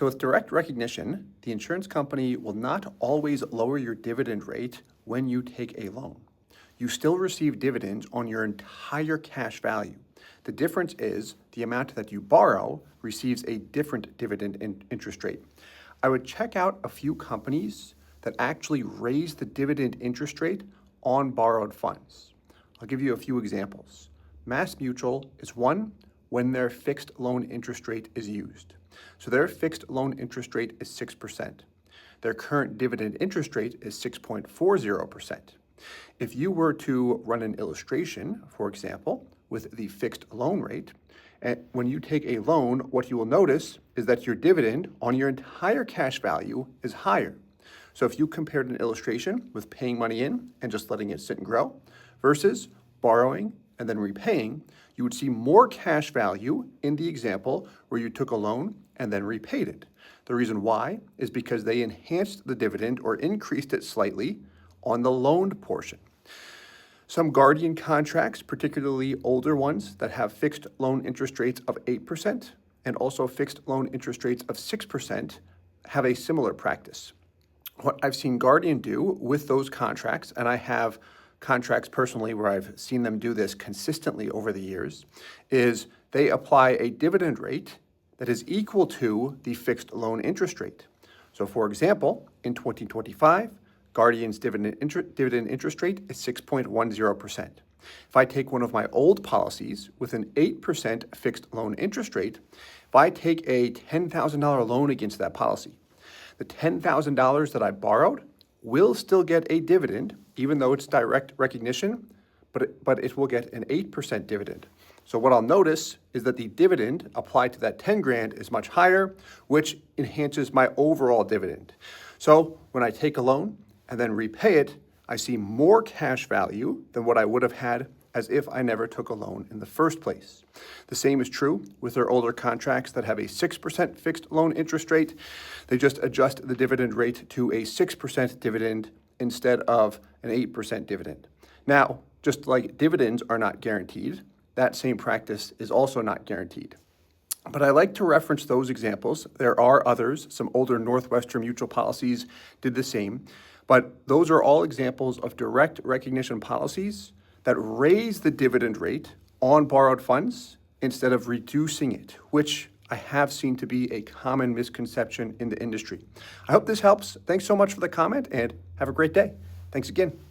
So with direct recognition, the insurance company will not always lower your dividend rate when you take a loan. You still receive dividends on your entire cash value. The difference is the amount that you borrow receives a different dividend interest rate. I would check out a few companies that actually raise the dividend interest rate on borrowed funds. I'll give you a few examples. Mass Mutual is one when their fixed loan interest rate is used. So their fixed loan interest rate is 6%. Their current dividend interest rate is 6.40%. If you were to run an illustration, for example, with the fixed loan rate, and when you take a loan, what you will notice is that your dividend on your entire cash value is higher. So if you compared an illustration with paying money in and just letting it sit and grow versus borrowing and then repaying, you would see more cash value in the example where you took a loan and then repaid it. The reason why is because they enhanced the dividend or increased it slightly on the loaned portion. Some Guardian contracts, particularly older ones that have fixed loan interest rates of 8% and also fixed loan interest rates of 6%, have a similar practice. What I've seen Guardian do with those contracts, and I have contracts personally where I've seen them do this consistently over the years, is they apply a dividend rate that is equal to the fixed loan interest rate. So for example, in 2025, Guardian's dividend interest rate is 6.10%. If I take one of my old policies with an 8% fixed loan interest rate, if I take a $10,000 loan against that policy, the $10,000 that I borrowed will still get a dividend, even though it's direct recognition, but it will get an 8% dividend. So what I'll notice is that the dividend applied to that 10 grand is much higher, which enhances my overall dividend. So when I take a loan and then repay it, I see more cash value than what I would have had as if I never took a loan in the first place. The same is true with their older contracts that have a 6% fixed loan interest rate. They just adjust the dividend rate to a 6% dividend instead of an 8% dividend. Now, just like dividends are not guaranteed, that same practice is also not guaranteed. But I like to reference those examples. There are others. Some older Northwestern Mutual policies did the same. But those are all examples of direct recognition policies that raise the dividend rate on borrowed funds instead of reducing it, which I have seen to be a common misconception in the industry. I hope this helps. Thanks so much for the comment and have a great day. Thanks again.